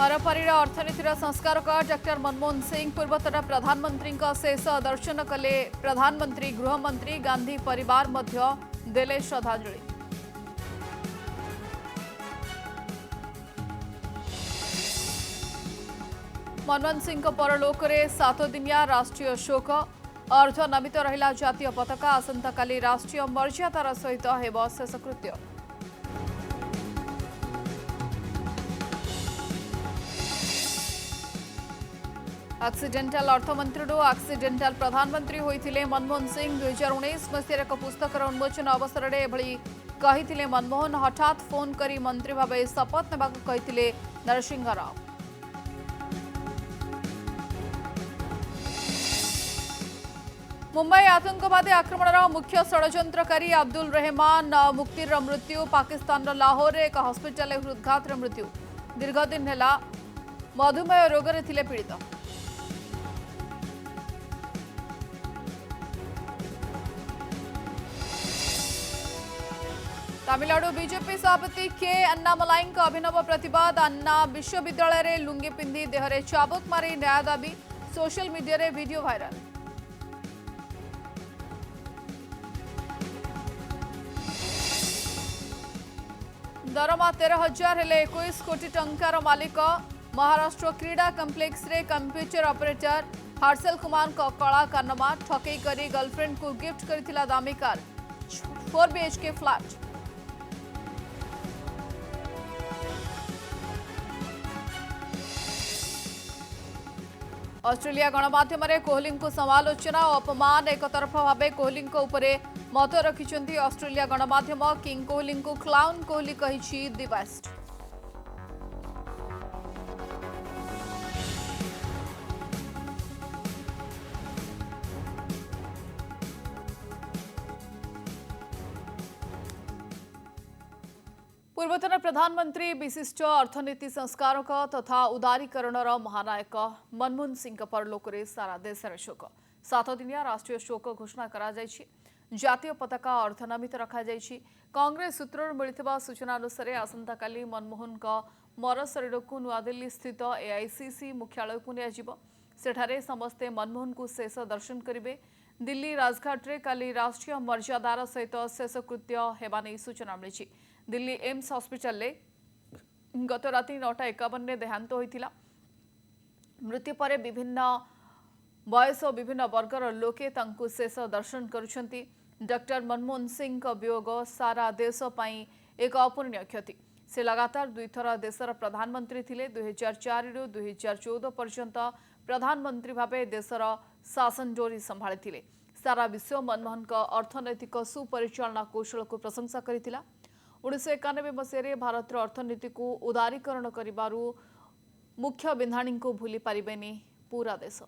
हरपरी अर्थनीतिर संस्कारक डॉक्टर मनमोहन सिंह पूर्वतन प्रधानमंत्री शेष दर्शन कले प्रधानमंत्री गृहमंत्री गांधी परिवार मध्य देले श्रद्धांजलि। मनमोहन सिंह परलोक में 7 दिनिया राष्ट्रीय शोक अर्धनमित रहिला जातीय पताका आसंता काली राष्ट्रीय मर्यादार सहित हेब शेषकृत्य। आक्सीडेंटाल अर्थमंत्री आक्सीडेंटाल प्रधानमंत्री होइथिले मनमोहन सिंह 2019 मसीह एक पुस्तकर उन्मोचन अवसर में एभली कहिथिले मनमोहन हठात फोन करी मंत्री भाव शपथ नेबाकु कहिथिले नरसिंह राव। मुंबई आतंकवादी आक्रमणर मुख्य षड्यंत्रकारी अब्दुल रहमान मुक्तिर मृत्यु। पाकिस्तान लाहौर एक हस्पिटाल हृदघात मृत्यु। दीर्घदिन है मधुमेह रोग रे थिले पीड़ित। तमिलनाडु बीजेपी सभापति के अन्नामलाई अभिनव प्रतिवाद। अन्ना विश्वविद्यालय रे लुंगी पिंधि देहरे चाबुक मारी न्याय दाबी। सोशल मीडिया रे वीडियो वायरल। दरमा 13,000 हेले 21 कोटी टंकार मालिक। महाराष्ट्र क्रीडा कम्प्लेक्स रे कंप्यूटर ऑपरेटर हर्षल कुमार को कला कारनामा। ठकई करी गर्लफ्रेंड को गिफ्ट करथिला दामी कार 4 BHK फ्लैट। ऑस्ट्रेलिया गणमाध्यम कोहली को समालोचना और अपमान एक तरफा भाव कोहली उपरे मत रखिंट ऑस्ट्रेलिया गणमाध्यम। किंग कोहली को क्लाउन कोहली कही दि बेस्ट। पूर्वतन प्रधानमंत्री विशिष्ट अर्थनीति संस्कारक तथा उदारीकरणर महानायक मनमोहन सिंह परलोक में सारा देश शोक। 7 दिनिया राष्ट्रीय शोक घोषणा करा जायछि। जातीय पताका अर्धनमित रखा जायछि। कांग्रेस सूत्रରୁ मिलिथिबा सूचना अनुसार आसंता काली मनमोहन का मर शरीर को नुआदिल्ली स्थित AICC मुख्यालय को नियाजिब। सेठारे समस्ते मनमोहन को शेष दर्शन करिवे। दिल्ली राजघाट रे काली राष्ट्रीय मर्यादार सहित शेषकृत्य हेबा नै सूचना मिलिछि। दिल्ली एम्स हॉस्पिटल ले गत राति 9:51 ने देहांत होइथिला। मृत्यु पर विभिन्न बयस और विभिन्न वर्गर लोके तांकु शेष दर्शन करुछंती। डॉक्टर मनमोहन सिंह का वियोग सारा देश पई एक अपूर्णीय क्षति। से लगातार 2 थर देशर प्रधानमंत्री थिले। 2004 रु 2014 पर्यंत प्रधानमंत्री भावे देशर शासन डोरी संभाळि थिले। सारा विश्व मनमोहन का अर्थनैतिक सुपरिचालना कौशल को प्रशंसा करिथिला। 1991 मसीह भारत अर्थनीति को उदारीकरण करिबारु मुख्य बिंधाणी को भूली पारिबेनी पूरा देश।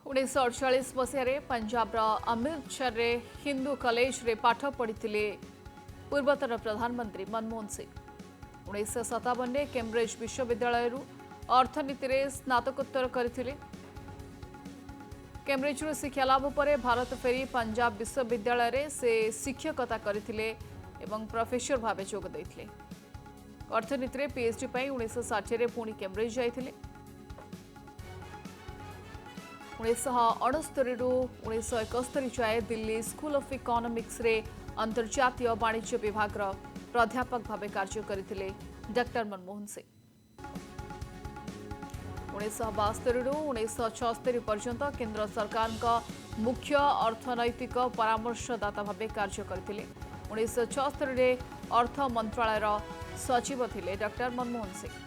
उन्नीस 1948 मसीह पंजाब अमृतसर हिंदू कॉलेज रे पाठ पढ़ी पूर्वतन प्रधानमंत्री मनमोहन सिंह। 1957 में कैम्ब्रिज विश्वविद्यालय अर्थनीति रे स्नातकोत्तर करथिले। कैम्ब्रिज शिक्षा लाभ पर भारत फेरी पंजाब विश्वविद्यालय रे से शिक्षकता करथिले एवं प्रोफेसर भाव जोग देथिले। अर्थनीति रे PhD पई 1960 रे पुणी कैम्ब्रिज जाइथिले। 1969 रु 1971 जाए दिल्ली स्कूल ऑफ इकोनॉमिक्स रे अंतर्जातीय वाणिज्य विभाग प्राध्यापक भाव कार्य करथिले डॉक्टर मनमोहन सिंह। 1972 रु 1976 पर्यंत केंद्र सरकार का मुख्य अर्थनैतिक परामर्शदाता भाव कार्य करथिले। 1976 रे अर्थ मंत्रालय सचिव थिले डॉक्टर मनमोहन सिंह।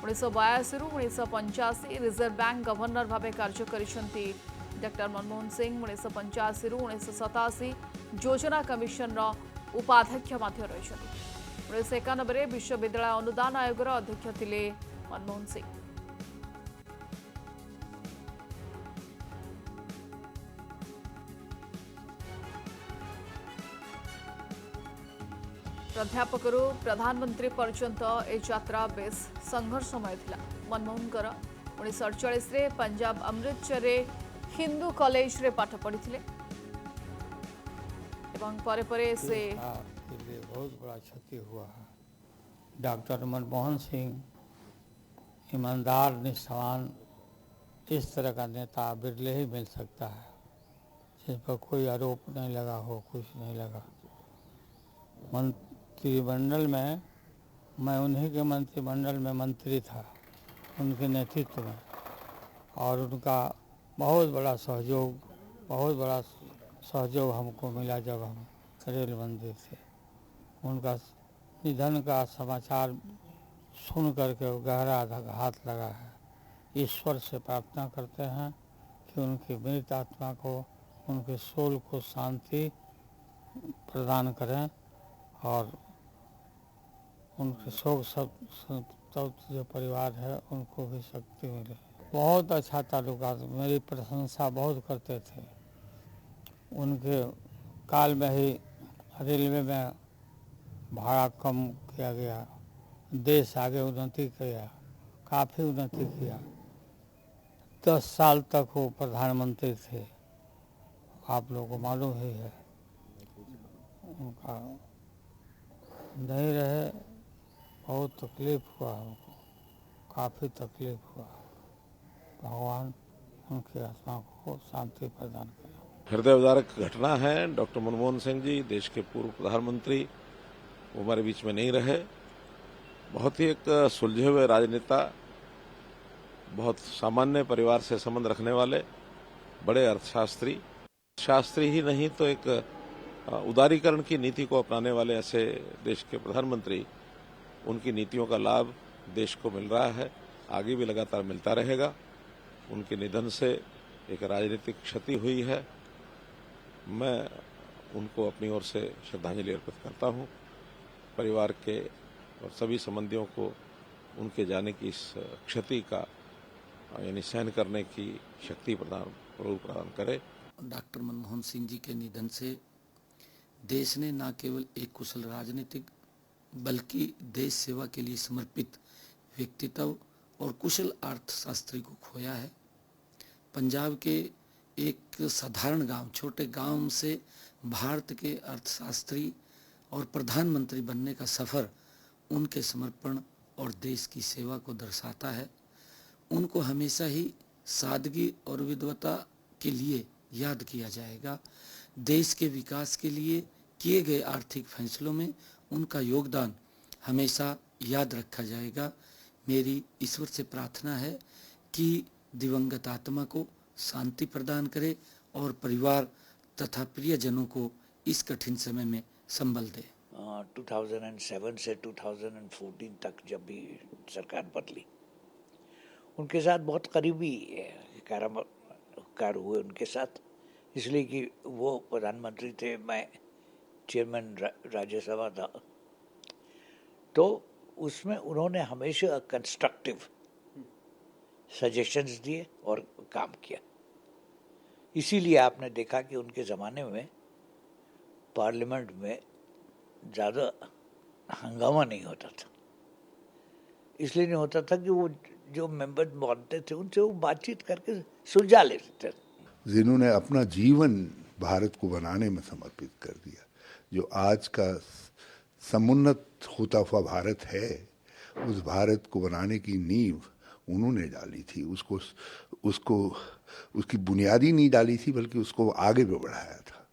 1982 रु 1985 रिजर्व बैंक गवर्नर भाव कार्य करिसेंती डॉक्टर मनमोहन सिंह। 1985 रु 1987 योजना कमिशन उपाध्यक्ष माध्य रहिसेंती। 1991 विश्वविद्यालय अनुदान आयोग अध्यक्ष थिले मनमोहन सिंह। प्राध्यापकरू प्रधानमंत्री पर्यंत ए यात्रा बेस संघर्षमय थिला। मनमोहनकर 1948 रे पंजाब अमृतसर हिंदू कॉलेज रे पाठ पढ़ी एवं परे परे से के लिए बहुत बड़ा क्षति हुआ है। डॉक्टर मनमोहन सिंह ईमानदार निष्ठावान इस तरह का नेता बिरले ही मिल सकता है जिस पर कोई आरोप नहीं लगा हो, कुछ नहीं लगा। मंत्रिमंडल में मैं उन्हीं के मंत्रिमंडल में मंत्री था, उनके नेतृत्व में, और उनका बहुत बड़ा सहयोग हमको मिला जब हम रेल मंत्री थे। उनका निधन का समाचार सुन करके गहरा आघात लगा है। ईश्वर से प्रार्थना करते हैं कि उनकी मृत आत्मा को, उनके सोल को शांति प्रदान करें और उनके शोक संतप्त जो परिवार है उनको भी शक्ति मिले। बहुत अच्छा ताल्लुकात, मेरी प्रशंसा बहुत करते थे। उनके काल में ही रेलवे में भाड़ा कम किया गया, देश आगे उन्नति किया, काफ़ी उन्नति किया। 10 साल तक वो प्रधानमंत्री थे, आप लोगों को मालूम ही है। उनका नहीं रहे, बहुत तकलीफ हुआ हमको, काफ़ी तकलीफ हुआ। भगवान उनकी आत्मा को शांति प्रदान करें। हृदय विदारक घटना है। डॉक्टर मनमोहन सिंह जी देश के पूर्व प्रधानमंत्री, वो हमारे बीच में नहीं रहे। बहुत ही एक सुलझे हुए राजनेता, बहुत सामान्य परिवार से संबंध रखने वाले बड़े अर्थशास्त्री, शास्त्री ही नहीं तो एक उदारीकरण की नीति को अपनाने वाले ऐसे देश के प्रधानमंत्री, उनकी नीतियों का लाभ देश को मिल रहा है, आगे भी लगातार मिलता रहेगा। उनके निधन से एक राजनीतिक क्षति हुई है। मैं उनको अपनी ओर से श्रद्धांजलि अर्पित करता हूं। परिवार के और सभी संबंधियों को उनके जाने की इस क्षति का यानी सहन करने की शक्ति प्रदान करे। डॉक्टर मनमोहन सिंह जी के निधन से देश ने न केवल एक कुशल राजनीतिक बल्कि देश सेवा के लिए समर्पित व्यक्तित्व और कुशल अर्थशास्त्री को खोया है। पंजाब के एक साधारण गांव, छोटे गांव से भारत के अर्थशास्त्री और प्रधानमंत्री बनने का सफ़र उनके समर्पण और देश की सेवा को दर्शाता है। उनको हमेशा ही सादगी और विद्वता के लिए याद किया जाएगा। देश के विकास के लिए किए गए आर्थिक फैसलों में उनका योगदान हमेशा याद रखा जाएगा। मेरी ईश्वर से प्रार्थना है कि दिवंगत आत्मा को शांति प्रदान करे और परिवार तथा प्रियजनों को इस कठिन समय में संबल दे। 2007 से 2014 तक जब भी सरकार बदली, उनके साथ बहुत करीबी कार्य हुए उनके साथ, इसलिए कि वो प्रधानमंत्री थे, मैं चेयरमैन राज्यसभा था। तो उसमें उन्होंने हमेशा कंस्ट्रक्टिव सजेशंस दिए और काम किया। इसीलिए आपने देखा कि उनके ज़माने में पार्लियामेंट में ज़्यादा हंगामा नहीं होता था। इसलिए नहीं होता था कि वो जो मेंबर बनते थे उनसे वो बातचीत करके सुलझा लेते थे। जिन्होंने अपना जीवन भारत को बनाने में समर्पित कर दिया। जो आज का समुन्नत होता हुआ भारत है, उस भारत को बनाने की नींव उन्होंने डाली थी। उसकी बुनियादी नहीं डाली थी, बल्कि उसको आगे भी बढ़ाया था।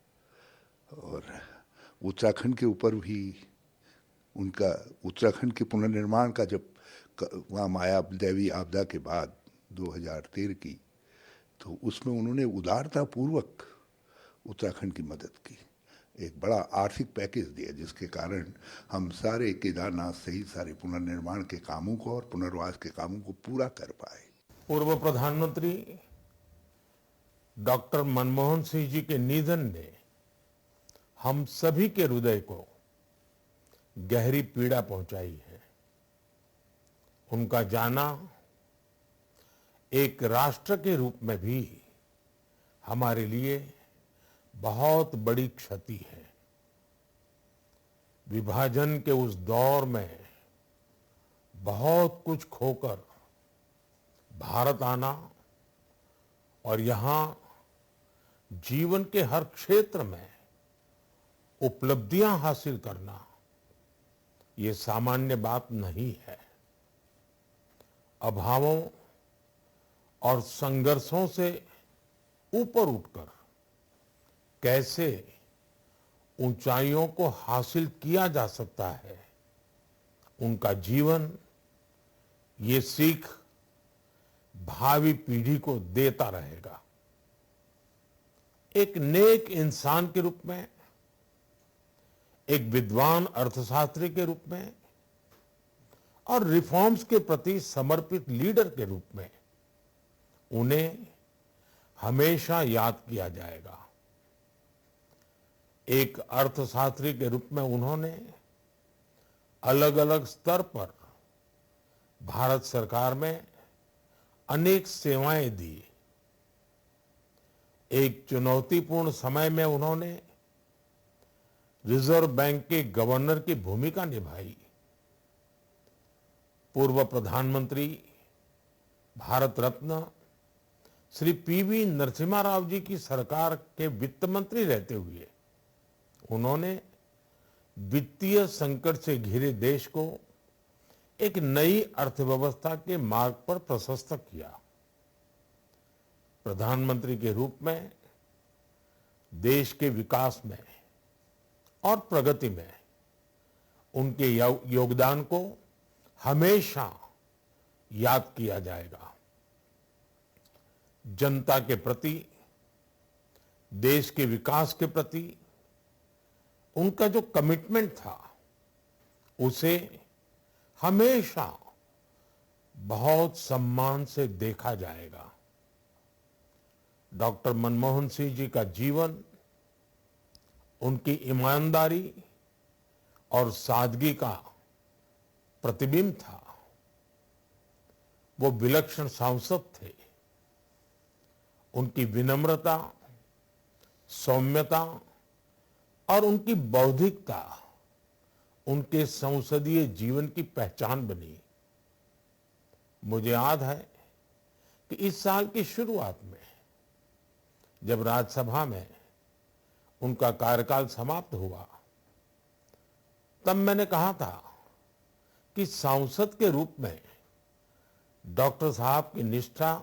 और उत्तराखंड के ऊपर भी उनका, उत्तराखंड के पुनर्निर्माण का जब वहाँ माया देवी आपदा के बाद 2013 की, तो उसमें उन्होंने उदारता पूर्वक उत्तराखंड की मदद की। एक बड़ा आर्थिक पैकेज दिया, जिसके कारण हम सारे केदारनाथ सहित सारे पुनर्निर्माण के कामों को और पुनर्वास के कामों को पूरा कर पाए। पूर्व प्रधानमंत्री डॉक्टर मनमोहन सिंह जी के निधन ने हम सभी के हृदय को गहरी पीड़ा पहुंचाई है। उनका जाना एक राष्ट्र के रूप में भी हमारे लिए बहुत बड़ी क्षति है। विभाजन के उस दौर में बहुत कुछ खोकर भारत आना और यहाँ जीवन के हर क्षेत्र में उपलब्धियां हासिल करना ये सामान्य बात नहीं है। अभावों और संघर्षों से ऊपर उठकर कैसे ऊंचाइयों को हासिल किया जा सकता है, उनका जीवन ये सीख भावी पीढ़ी को देता रहेगा। एक नेक इंसान के रूप में, एक विद्वान अर्थशास्त्री के रूप में और रिफॉर्म्स के प्रति समर्पित लीडर के रूप में उन्हें हमेशा याद किया जाएगा। एक अर्थशास्त्री के रूप में उन्होंने अलग अलग स्तर पर भारत सरकार में अनेक सेवाएं दी। एक चुनौतीपूर्ण समय में उन्होंने रिजर्व बैंक के गवर्नर की भूमिका निभाई। पूर्व प्रधानमंत्री भारत रत्न श्री पीवी नरसिम्हा राव जी की सरकार के वित्त मंत्री रहते हुए उन्होंने वित्तीय संकट से घिरे देश को एक नई अर्थव्यवस्था के मार्ग पर प्रशस्त किया। प्रधानमंत्री के रूप में देश के विकास में और प्रगति में उनके योगदान को हमेशा याद किया जाएगा। जनता के प्रति, देश के विकास के प्रति उनका जो कमिटमेंट था उसे हमेशा बहुत सम्मान से देखा जाएगा। डॉक्टर मनमोहन सिंह जी का जीवन उनकी ईमानदारी और सादगी का प्रतिबिंब था। वो विलक्षण सांसद थे। उनकी विनम्रता, सौम्यता और उनकी बौद्धिकता उनके संसदीय जीवन की पहचान बनी। मुझे याद है कि इस साल की शुरुआत में जब राज्यसभा में उनका कार्यकाल समाप्त हुआ, तब मैंने कहा था कि सांसद के रूप में डॉक्टर साहब की निष्ठा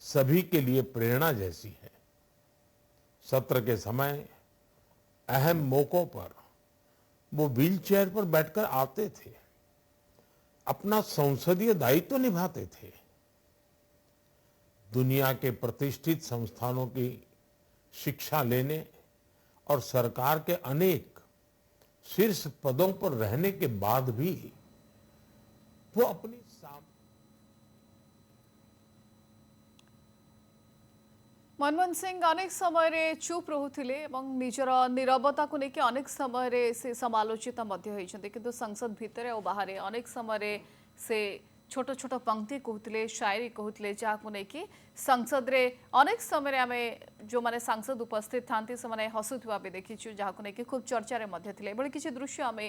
सभी के लिए प्रेरणा जैसी है। सत्र के समय अहम मौकों पर वो व्हीलचेयर पर बैठकर आते थे, अपना संसदीय दायित्व निभाते थे। दुनिया के प्रतिष्ठित संस्थानों की शिक्षा लेने और सरकार के अनेक शीर्ष पदों पर रहने के बाद भी वो अपनी मनमोहन सिंह अनेक समय चुप रोते निजर नीरवता को लेकिन अनेक समय से समालोचित किंतु संसद भितर और बाहर अनेक समय से छोट छोट पंक्ति कहते, शायरी कहते, जहाँ लेकिन संसद रे अनेक समय आम जो मैंने सांसद उपस्थित था से हसुवा भी देखीचु, जहाँ लेकिन खूब चर्चार थे। किसी दृश्य आम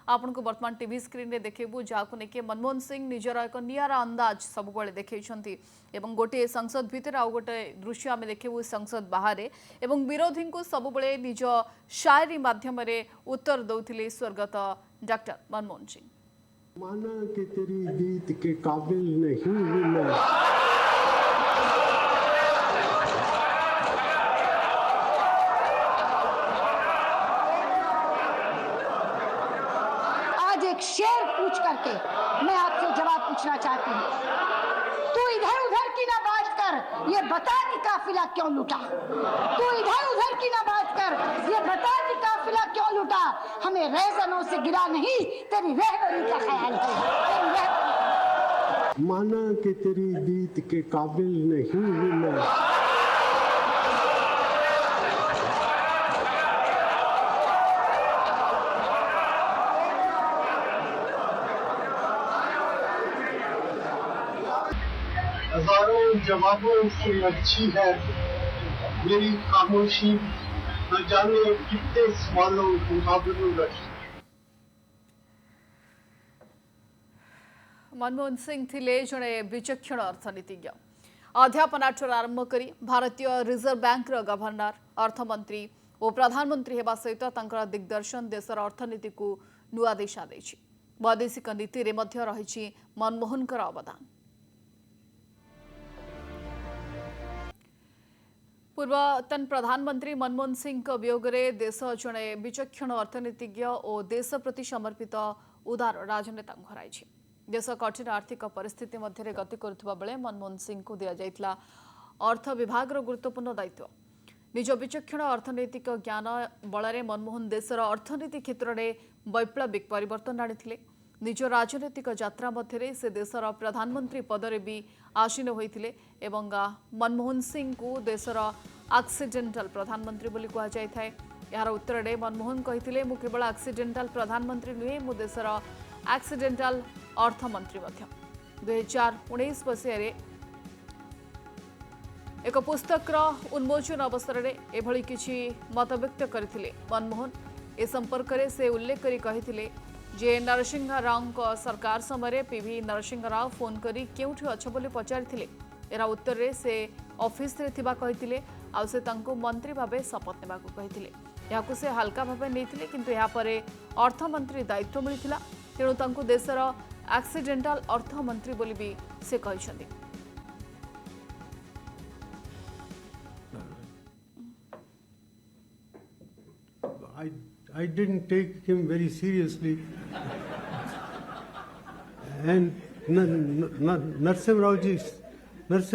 आपन को वर्तमान टीवी स्क्रीन रे देखबू, जहाँ लेकिन मनमोहन सिंह निजर एक नियारा अंदाज सब देखते गोटे संसद भितर आउ गोटे दृश्य आम देखबू संसद बाहर एवं विरोधी को सब निज शायरी माध्यम उत्तर दौले स्वर्गत डॉक्टर मनमोहन सिंह। माना कि तेरी गीत के काबिल नहीं हूं मैं, आज एक शेर पूछ करके मैं आपसे जवाब पूछना चाहती हूँ। तू इधर उधर की ना बात कर, ये बता कि काफिला क्यों लूटा। तू इधर उधर की ना बात कर, ये बता कि काफिला क्यों लूटा। हमें रहजनों से गिरा नहीं, तेरी रहबरी का ख्याल है। माना कि तेरी गीत के काबिल नहीं हूं मैं, हजारों जवाबों से अच्छी है मेरी खामोशी, न जाने कितने सवालों को काबू रखी। मनमोहन सिंह थिले जड़े विचक्षण अर्थनीतिज्ञ अध्यापनाठू आरंभ कर भारतीय रिजर्व बैंक गवर्नर अर्थमंत्री और प्रधानमंत्री होगा सहित दिग्दर्शन देशर अर्थनीति को नुआ दिशा देछि। वैदेशिक नीति रे मध्य रही मनमोहन अवदान। पूर्वतन प्रधानमंत्री मनमोहन सिंह वियोग में देश जड़े विचक्षण अर्थनीतिज्ञ और देश प्रति समर्पित उदार राजनेता हराई। देश कठिन आर्थिक परिस्थिति मध्य गति करुवा बेले मनमोहन सिंह को दि जाइथिला अर्थ विभाग गुरुत्वपूर्ण दायित्व। निज विचक्षण अर्थनैतिक ज्ञान बल मनमोहन देशर अर्थनीति क्षेत्र में वैप्लविक परिवर्तन आनी। निज राजनैतिक यात्रा मध्य से देशर प्रधानमंत्री पदरे भी आसीन होते मनमोहन सिंह को देशर एक्सीडेंटल प्रधानमंत्री बोली कहुए। यार उत्तर में मनमोहन कहते मु केवल एक्सीडेंटल प्रधानमंत्री नुहे मु देशर एक्सीडेंटल अर्थमंत्री 2019 मसीह एक पुस्तकर उन्मोचन अवसर में एभली किछि मत व्यक्त करथिले मनमोहन। ए संपर्क में से उल्लेख करी कहिथिले जे नरसिंह राव सरकार समय पीवी नरसिंह राव फोन करी केउठी अछ बोली पचारिथिले। एरा उत्तर में से ऑफिस रे थिबा कहिथिले आ से तांको मंत्री भाबे शपथ नेबाकू कहिथिले। याकू से हल्का भाबे नेथिले किंतु या परे अर्थमंत्री दायित्व मिलिथिला तेणु तांको देशर एक्सीडेंटल अर्थमंत्री बोली भी से कहिसंदी। I didn't take him very seriously. And Narasimha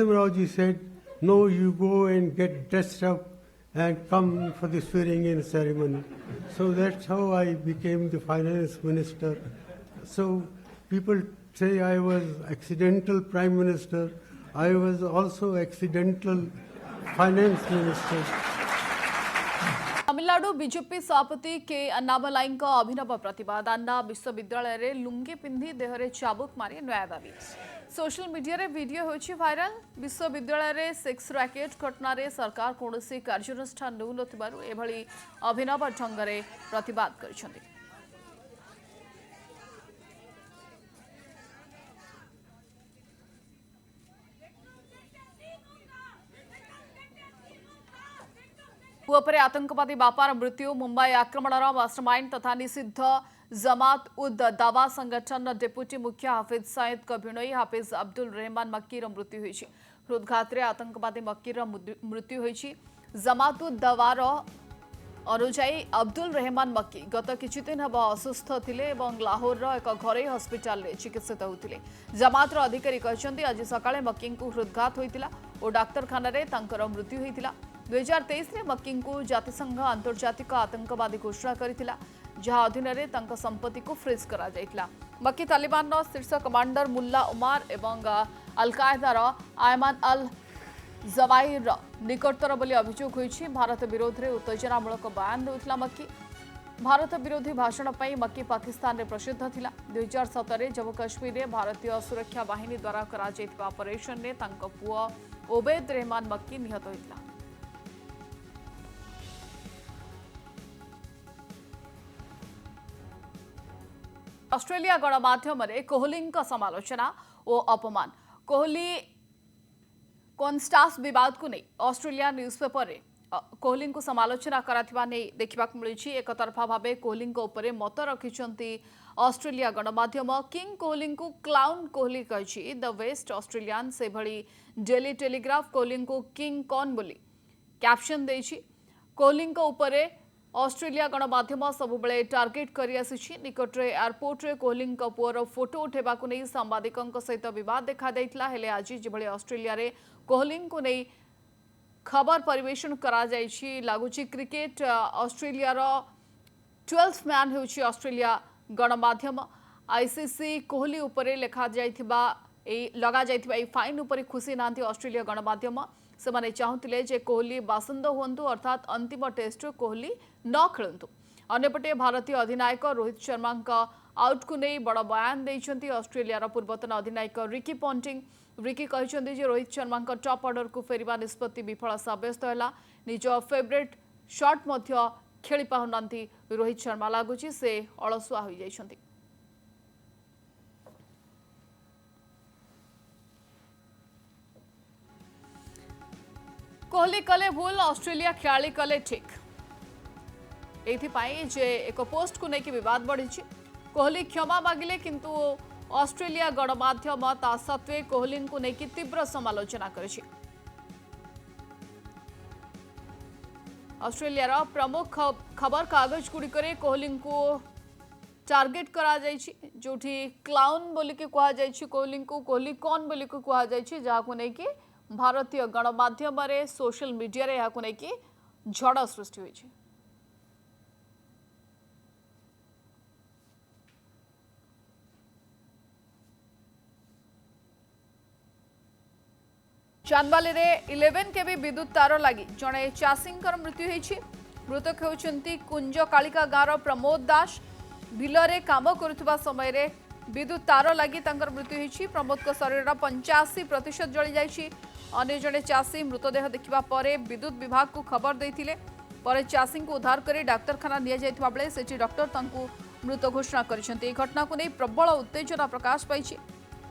Rao ji said, no, you go and get dressed up and come for the swearing-in ceremony. So that's how I became the finance minister. So people say I was accidental prime minister. I was also accidental finance minister. Tamil Nadu BJP सभापति के अन्नामलाई अभिनव प्रतिवाद। अन्ना विश्वविद्यालय रे लुंगी पिंधि देहरे चाबुक मारी न्याय दाबी। Social media रे वीडियो होछि वायरल। विश्वविद्यालय रे सेक्स रैकेट घटना रे सरकार कोनोसी कार्यानुष्ठान नउ नथिबारु एभली अभिनव ढंग रे प्रतिवाद करिसथि। पुओपरे आतंकवादी बापार मृत्यु। मुंबई आक्रमणर मास्टरमाइंड तथा निषिद्ध जमात उद दावा संगठन डेप्यूटी मुख्य हाफिज सईद का भिणई हाफिज अब्दुल रहमान मक्कीर मृत्यु होइछि। हृदघात रे आतंकवादी मक्कीर मृत्यु होइछि। जमात उद दावार अनुजाई अब्दुल रहमान मक्की गत किछि दिन हब असुस्थ थिले एवं लाहौर एक घरे हस्पिटाल रे चिकित्सित होतिले। जमातर अधिकारी कहछन्ती आज सकाळे मक्की को हृदघात होइतिला और डाक्तरखाना रे तांकर मृत्यु होइतिला। 2023 रे मक्की को जातिसंघ आंतर्जातिक आतंकवादी घोषणा करिथिला जहा अधीन रे तांका संपत्ति को फ्रीज करा जाइतिला। मक्की तालिबान रो शीर्ष कमांडर मुल्ला उमार एवं अल कायदार आयमान अल जवाहिर निकटतर बोली अभियोग होइछि। भारत विरोध रे उत्तेजनामूलक बयान देउथिला मक्की। भारत विरोधी भाषण पर मक्की पाकिस्तान रे प्रसिद्ध थिला। 2017 रे जम्मू काश्मीर रे भारतीय सुरक्षा बाहिनी द्वारा करा जाइतबा ऑपरेशन रे तांका पुआ ओबेद रहमान मक्की निहत होइतिला। ऑस्ट्रेलिया गणमाध्यम कोहली समालोचना और अपमान। कोहली कॉन्स्टास विवाद को नहीं ऑस्ट्रेलिया न्यूज़पेपर रे कोहली को समालोचना कराथिबा नै देखिबा मिलुछि। एक तरफा भाबे कोहली ऊपर मत रखिछंती ऑस्ट्रेलिया गणमाध्यम। किंग कोहली को क्लाउन कोहली कहिछि द वेस्ट ऑस्ट्रेलियन। से भली डेली टेलीग्राफ कोहली को किंग कॉन बोली कैप्शन देछि। कोहली ऊपर ऑस्ट्रेलिया गणमाध्यम सबुबले टार्गेट करि आसिछि। निकट रे एयरपोर्ट रे कोहली पुअर फोटो उठेबा को नहीं सांबादिकों सहित विवाद देखा दैथिला। हेले आज जेभली ऑस्ट्रेलिया रे कोहली को नहीं खबर परिवेशन करा जाइछि लागुछि। क्रिकेट ऑस्ट्रेलिया रो 12th मैन होछि ऑस्ट्रेलिया गणमाध्यम। आईसीसी कोहली उपरे लगा जाइथिबा फाइन उपरे खुशी नांती ऑस्ट्रेलिया गणमाध्यम। से माने चाहूतिले जे कोहली बासंद हुंतु अर्थात अंतिम टेस्ट कोहली न खेलंतु। अन्यपटे भारतीय अधिनायक रोहित शर्मा आउट को नहीं बड़ बयान देइछंती ऑस्ट्रेलिया रो पूर्वतन अधिनायक रिकी पॉन्टिंग। रिकी कहछंती जे रोहित शर्मा टॉप ऑर्डर को फेरिबा निष्पत्ति विफल साब्यस्त हैला। निज फेवरेट शॉट मध्य खेली पाहुनांती रोहित शर्मा लागुची से अलसुआ होई जाइछंती। कोहली कले भूल ऑस्ट्रेलिया खेलाड़ी कले ठीक एथिपाई जे एक पोस्ट को लेकिन विवाद बढ़ी कोहली क्षमा मागिले किंतु ऑस्ट्रेलिया गणमाध्यम ता सत्वे कोहली को लेकिन तीव्र समालोचना करिछि। ऑस्ट्रेलिया प्रमुख खबर कागज गुड़िक कोहली को टार्गेट करा जायछि जोठी क्लाउन बोली के कहा जायछि कोहली को कोहली कौन बोली को कहा जायछि जाको नै कि भारतीय गणमाध्यम रे सोशल मीडिया रे याको नै कि झड़ सृष्टि होइछि। चांदबाली रे 11 केवी विद्युत तार लगी जड़े चाषींकर मृत्यु होइछि। मृतक होउछन्ती कुंज कालिका गाँव प्रमोद दास बिलरे काम करुवा समय रे विद्युत तार लगी तांकर मृत्यु होइछि। प्रमोद को शरीर 85% जली जाइछि। अन्य जड़े चाषी मृतदेह देखिबा परे विद्युत विभाग को खबर देथिले परे चाषी को उद्धार करी डाक्तरखाना निया जायथिबा बेले सेठी डॉक्टर तांको मृत घोषणा करिसेंती। घटना को नै प्रबल उत्तेजना प्रकाश पाइछि।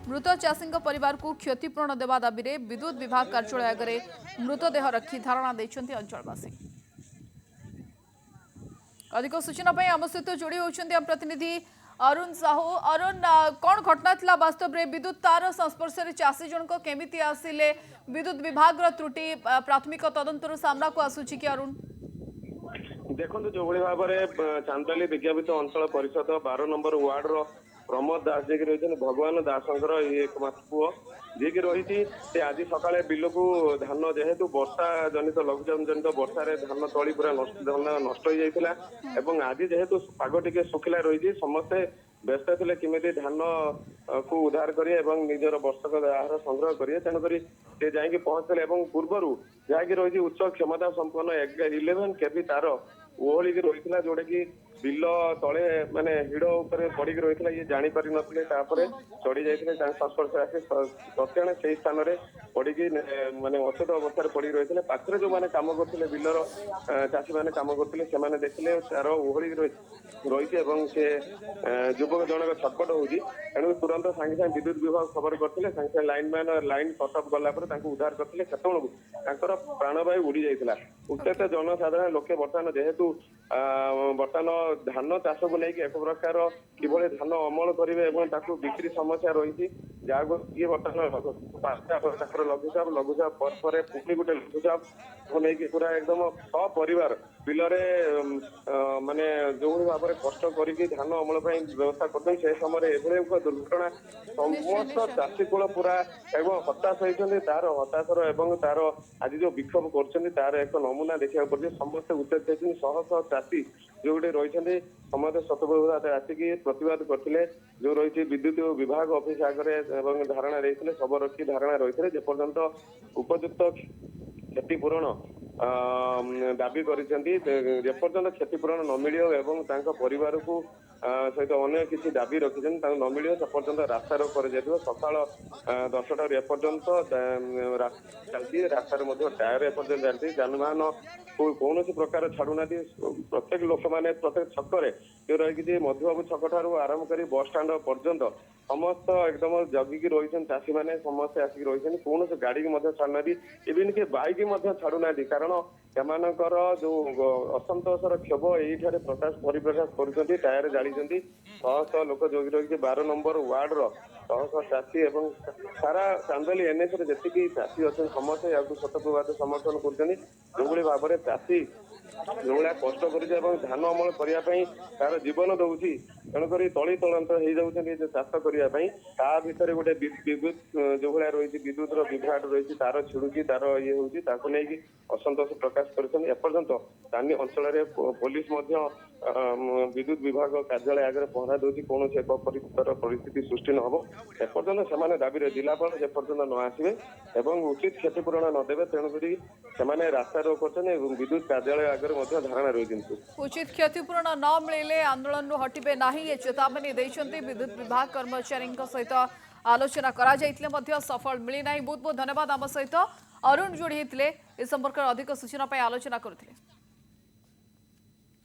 मृत चाषी परिवार को क्षतिपूरण देवा दाबी रे विद्युत विभाग कार्यालय आगे मृतदेह रखी धारणा देछन्ती अंचलवासी। अधिक सूचना पाई आम सहित जोड़ी होउछन्ती हम प्रतिनिधि अरुण साहू। अरुण कौन घटना थिला वास्तव रे विद्युत तार संस्पर्श रे चाषी जनक केमिति आसिले विद्युत विभाग रो त्रुटि प्राथमिक तदंतर सामना को आसुछि कि अरुण? देखो जो भाव में चांदबाली विज्ञापित अंचल परिषद 12 नंबर वार्ड रो प्रमोद दास जी रही भगवान दासंकर एकमात्र पुओ जी रही आज सकाଳେ बिलकू धान जेहेतु वर्षा जनित लघुचाप जनित वर्षा धान तली पूरा धान नष्ट हो जाता एवं आज जेहेतु पाग टिके सुखिला रही समस्ते व्यस्त थे किमिति धान को उद्धार करें निजर वर्षक आहार संग्रह करें तेणुक से जाकि पहुंचते पूर्वर जहाँकि रही उच्च क्षमता संपन्न 11 केवी तार ओहलिक रही जोटा कि बिल तले माने हिड़ उपर पड़िक रही ये जापर नथिले चढ़ी जाते संस्पर्श आसी तत्ण से स्थान में पड़िक माने अचेत अवस्था पड़ रही पाखे जो मैंने कम करते बिलर चाषी मैंने कम करते से देखिले तार ओहलिक रही से युवक जनक छटपट होती तेणु तुरंत सागे सागे विद्युत विभाग खबर करते सागे लाइन मैन लाइन कटअप गलापर उद्धार करते सेतबू प्राणवायु उड़ी जाता उत्तेजित जनसाधारण लोके बर्तमान जेहेतु बर्तमान धान चाष को लेकिन एक प्रकार किभली धान अमल करेंगे बिक्री समस्या रही जहाँ ये बर्तमान लघुचाप पर पुणी गोटे लघुचाप को लेकिन पूरा एकदम सपरिवार बिलरे माने जो भाव में कष्ट करके धान अमल व्यवस्था करते से समय एक दुर्घटना समस्त चाषी कूल पूरा एकदम हताश होती तार हताशर एवं तार आज जो विक्षोभ कर एक नमूना देखा पड़े समस्ते उत्तेजित होती शह शह चाषी जो रही समस्त सतर्क आसिकी प्रतिवाद करते जो रही विद्युत विभाग ऑफिस आगे धारणा रही सब रखी धारणा रही जेपर्यंत उपयुक्त क्षतिपूरण दाबी करपर्यंत क्षतिपूरण न मिल एवं परिवार को सहित अन्य किसी दाबी रखी न मिल से पर्यंत रास्ता रोक कर सकाल 10टा एपर्यंत चलती रास्तार टायर एपर्यंत चलती जानवाहन कौन प्रकार छाड़ूना प्रत्येक लोक मैंने प्रत्येक छकरे जो रही मधुबाबू छक ठार आरंभ कर बस स्टाण्ड पर्यंत समस्त एकदम जगिकी रही चाषी मैंने समस्ते आसिक रही कौन गाड़ी की छाड़ना इवन कि बाइक छाड़ूना कारण एमानकर जो असंतोषर क्षोभ यही प्रकाश परिप्रकाश कर टायर जाली शह शह लोक जो रही 12 नंबर वार्ड शह शह चाषी एवं सारा चांदबाली एनएस जी चाषी अच्छे समस्ते या शतप्रतिशत समर्थन कर भाव में चाषी जो भाया कष्ट कर धान अमल करने तार जीवन दौर तेणुक तली तलांत हो जाती चाष करने ता भर गोटे विद्युत जो भाया रही विद्युत विभ्राट रही तार छिड़ुची तार ये होती नहीं असंतोष प्रकाश करपर्यंत स्थानीय अंचल पुलिस विद्युत विभाग कार्यालय आगे पहरा दूसरी कौन एक परिस्थिति सृष्टि न हो एपर्यंत से दाबी जिलापाल जेपर्यंत न आसवे एवं उचित क्षतिपूरण नदेवे तेणुक से रास्ता रोक कर विद्युत कार्यालय आगे धारणा रही उचित क्षतिपूरण न मिले आंदोलन हटिबे नाही ये चेतावनी देइछन्ती विद्युत विभाग कर्मचारी सहित आलोचना करा जाइतले मध्य सफल मिली नाही। बहुत बहुत धन्यवाद आम सहित अरुण जोड़ी होते ए संपर्क अधिक सूचना आलोचना करथिले।